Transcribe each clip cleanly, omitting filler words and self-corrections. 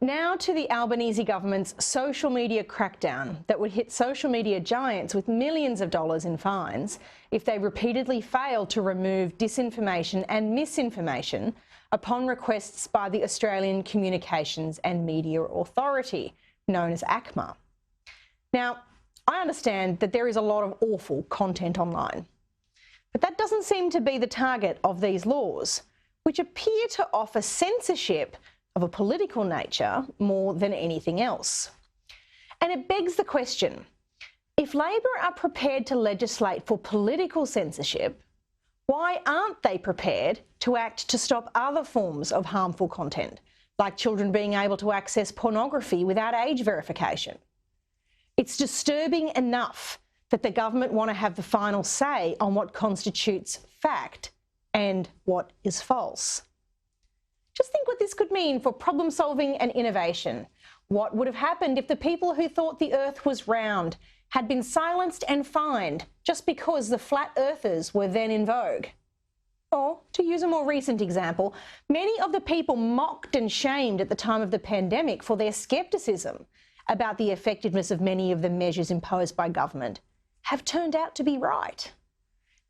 Now to the Albanese Government's social media crackdown that would hit social media giants with millions of dollars in fines if they repeatedly fail to remove disinformation and misinformation upon requests by the Australian Communications and Media Authority, known as ACMA. Now, I understand that there is a lot of awful content online, but that doesn't seem to be the target of these laws, which appear to offer censorship of a political nature more than anything else. And it begs the question, if Labor are prepared to legislate for political censorship, why aren't they prepared to act to stop other forms of harmful content, like children being able to access pornography without age verification? It's disturbing enough that the government want to have the final say on what constitutes fact and what is false. Just think what this could mean for problem solving and innovation. What would have happened if the people who thought the earth was round had been silenced and fined just because the flat earthers were then in vogue? Or, to use a more recent example, many of the people mocked and shamed at the time of the pandemic for their scepticism about the effectiveness of many of the measures imposed by government have turned out to be right.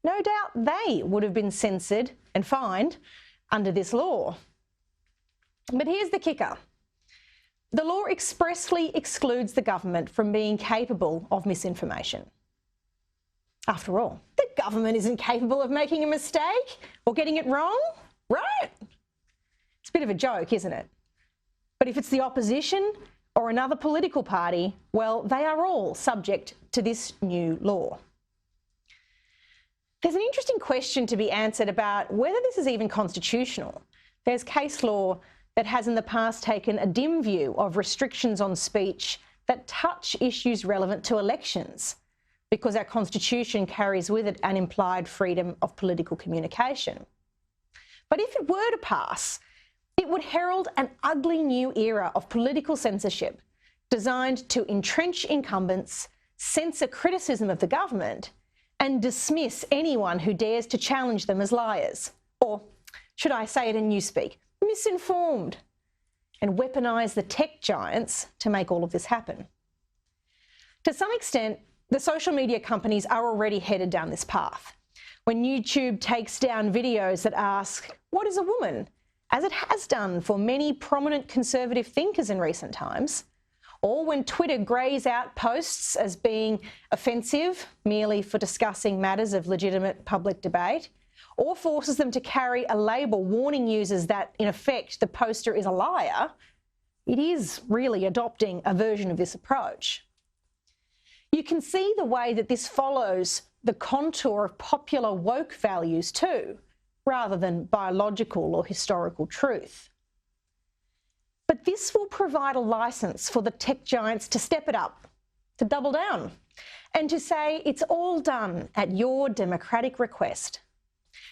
No doubt they would have been censored and fined under this law. But here's the kicker. The law expressly excludes the government from being capable of misinformation. After all, the government isn't capable of making a mistake or getting it wrong, right? It's a bit of a joke, isn't it? But if it's the opposition or another political party, well, they are all subject to this new law. There's an interesting question to be answered about whether this is even constitutional. There's case law that has in the past taken a dim view of restrictions on speech that touch issues relevant to elections, because our constitution carries with it an implied freedom of political communication. But if it were to pass, it would herald an ugly new era of political censorship designed to entrench incumbents, censor criticism of the government, and dismiss anyone who dares to challenge them as liars, or should I say it in newspeak, misinformed, and weaponise the tech giants to make all of this happen. To some extent, the social media companies are already headed down this path. When YouTube takes down videos that ask, "What is a woman?" as it has done for many prominent conservative thinkers in recent times, or when Twitter greys out posts as being offensive merely for discussing matters of legitimate public debate, or forces them to carry a label warning users that, in effect, the poster is a liar, it is really adopting a version of this approach. You can see the way that this follows the contour of popular woke values too, rather than biological or historical truth. But this will provide a licence for the tech giants to step it up, to double down, and to say it's all done at your democratic request.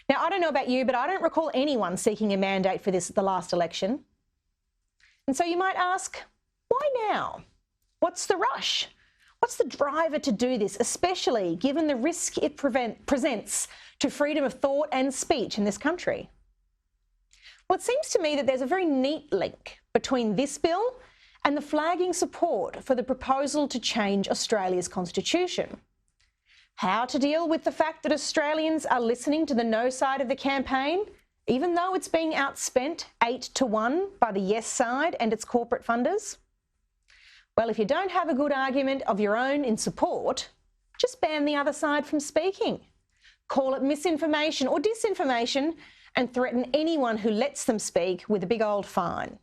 Now, I don't know about you, but I don't recall anyone seeking a mandate for this at the last election. And so you might ask, why now? What's the rush? What's the driver to do this, especially given the risk it presents to freedom of thought and speech in this country? Well, it seems to me that there's a very neat link between this bill and the flagging support for the proposal to change Australia's constitution. How to deal with the fact that Australians are listening to the no side of the campaign, even though it's being outspent 8-1 by the yes side and its corporate funders? Well, if you don't have a good argument of your own in support, just ban the other side from speaking. Call it misinformation or disinformation and threaten anyone who lets them speak with a big old fine.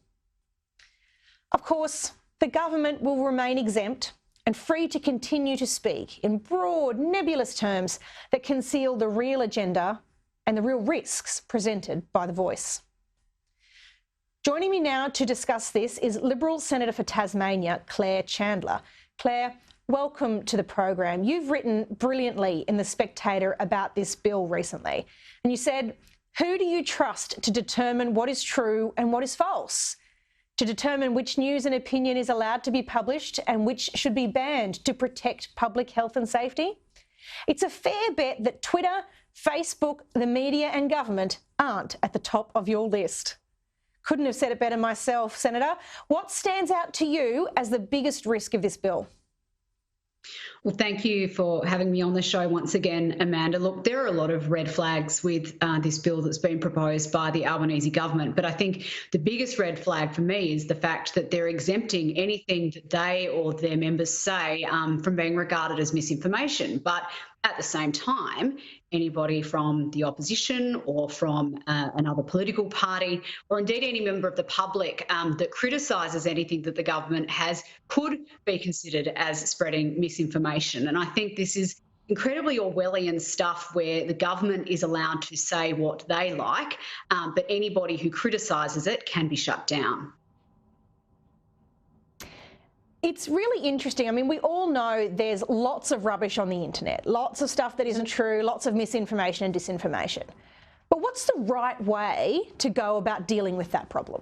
Of course, the government will remain exempt and free to continue to speak in broad, nebulous terms that conceal the real agenda and the real risks presented by the voice. Joining me now to discuss this is Liberal Senator for Tasmania, Claire Chandler. Claire, welcome to the program. You've written brilliantly in The Spectator about this bill recently, and you said, "Who do you trust to determine what is true and what is false? To determine which news and opinion is allowed to be published and which should be banned to protect public health and safety? It's a fair bet that Twitter, Facebook, the media and government aren't at the top of your list." Couldn't have said it better myself, Senator. What stands out to you as the biggest risk of this bill? Well, thank you for having me on the show once again, Amanda. Look, there are a lot of red flags with this bill that's been proposed by the Albanese government, but I think the biggest red flag for me is the fact that they're exempting anything that they or their members say from being regarded as misinformation. But at the same time, anybody from the opposition or from another political party, or indeed any member of the public that criticises anything that the government has, could be considered as spreading misinformation. And I think this is incredibly Orwellian stuff where the government is allowed to say what they like, but anybody who criticises it can be shut down. It's really interesting. I mean, we all know there's lots of rubbish on the internet, lots of stuff that isn't true, lots of misinformation and disinformation. But what's the right way to go about dealing with that problem?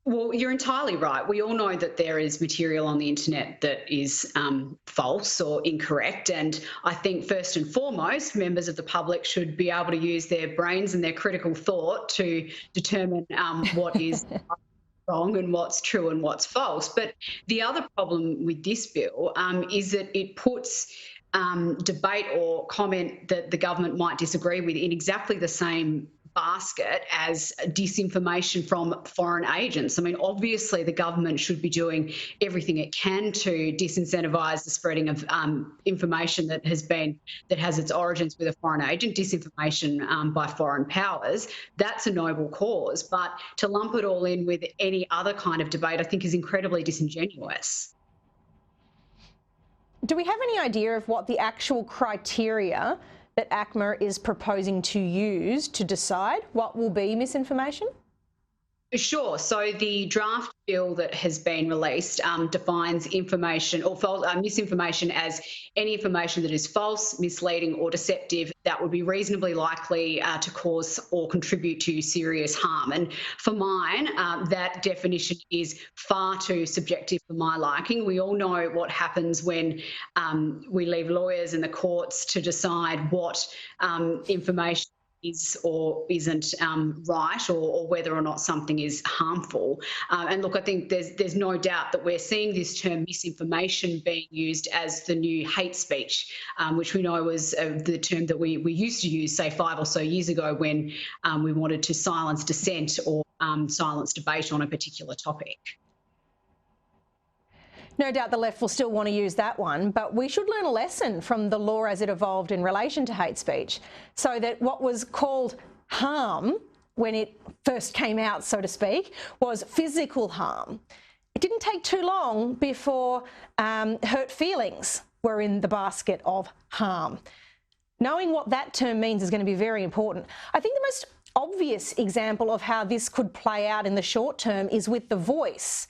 Well, you're entirely right. We all know that there is material on the internet that is false or incorrect. And I think first and foremost, members of the public should be able to use their brains and their critical thought to determine what is wrong and what's true and what's false. But the other problem with this bill is that it puts debate or comment that the government might disagree with in exactly the same basket as disinformation from foreign agents. I mean, obviously the government should be doing everything it can to disincentivise the spreading of information that has its origins with a foreign agent, disinformation by foreign powers. That's a noble cause, but to lump it all in with any other kind of debate, I think is incredibly disingenuous. Do we have any idea of what the actual criteria that ACMA is proposing to use to decide what will be misinformation? Sure. So the draft bill that has been released defines information or misinformation as any information that is false, misleading or deceptive that would be reasonably likely to cause or contribute to serious harm. And for mine, that definition is far too subjective for my liking. We all know what happens when we leave lawyers in the courts to decide what information is or isn't right, or whether or not something is harmful. And look, I think there's no doubt that we're seeing this term misinformation being used as the new hate speech, which we know was the term that we used to use, say, 5 or so years ago when we wanted to silence dissent or silence debate on a particular topic. No doubt the left will still want to use that one, but we should learn a lesson from the law as it evolved in relation to hate speech, so that what was called harm when it first came out, so to speak, was physical harm. It didn't take too long before hurt feelings were in the basket of harm. Knowing what that term means is going to be very important. I think the most obvious example of how this could play out in the short term is with The Voice.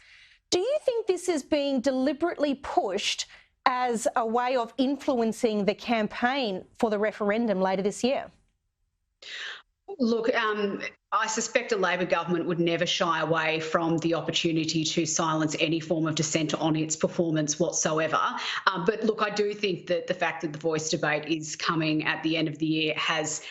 Do you think this is being deliberately pushed as a way of influencing the campaign for the referendum later this year? Look, I suspect a Labor government would never shy away from the opportunity to silence any form of dissent on its performance whatsoever. But look, I do think that the fact that the Voice debate is coming at the end of the year has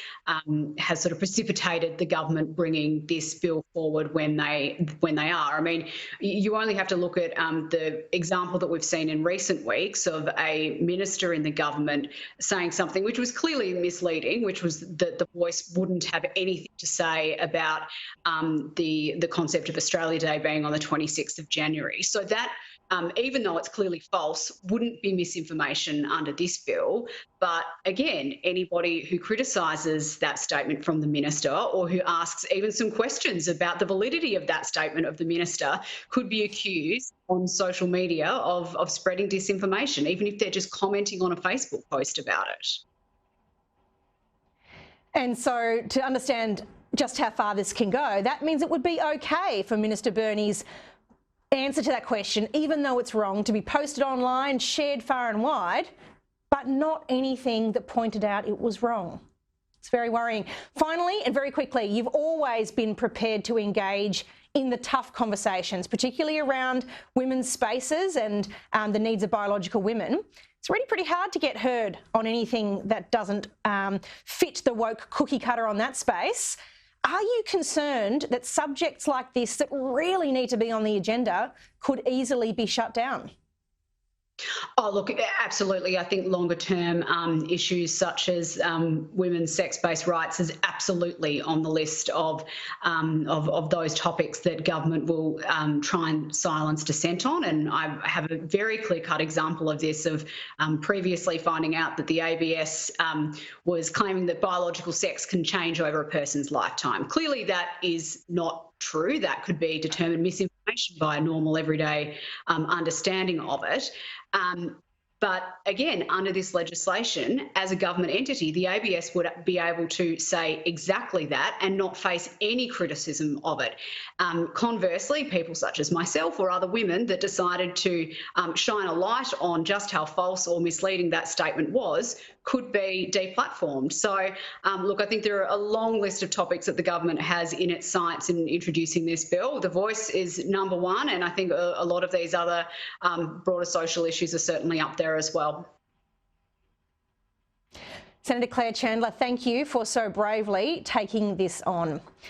sort of precipitated the government bringing this bill forward when they are. I mean, you only have to look at the example that we've seen in recent weeks of a minister in the government saying something which was clearly misleading, which was that the Voice wouldn't have anything to say about the concept of Australia Day being on the 26th of January. So that, even though it's clearly false, wouldn't be misinformation under this bill. But again, anybody who criticises that statement from the minister or who asks even some questions about the validity of that statement of the minister could be accused on social media of spreading disinformation, even if they're just commenting on a Facebook post about it. And so to understand just how far this can go, that means it would be okay for Minister Burney's answer to that question, even though it's wrong, to be posted online, shared far and wide, but not anything that pointed out it was wrong. It's very worrying. Finally, and very quickly, you've always been prepared to engage in the tough conversations, particularly around women's spaces and the needs of biological women. It's really pretty hard to get heard on anything that doesn't fit the woke cookie cutter on that space. Are you concerned that subjects like this that really need to be on the agenda could easily be shut down? Oh, look, absolutely. I think longer term issues such as women's sex-based rights is absolutely on the list of those topics that government will try and silence dissent on. And I have a very clear-cut example of this, of previously finding out that the ABS was claiming that biological sex can change over a person's lifetime. Clearly, that is not true. That could be determined misinformation by a normal everyday understanding of it. But again, under this legislation, as a government entity, the ABS would be able to say exactly that and not face any criticism of it. Conversely, people such as myself or other women that decided to shine a light on just how false or misleading that statement was could be deplatformed. So, look, I think there are a long list of topics that the government has in its sights in introducing this bill. The Voice is number one, and I think a lot of these other broader social issues are certainly up there as well. Senator Claire Chandler, thank you for so bravely taking this on.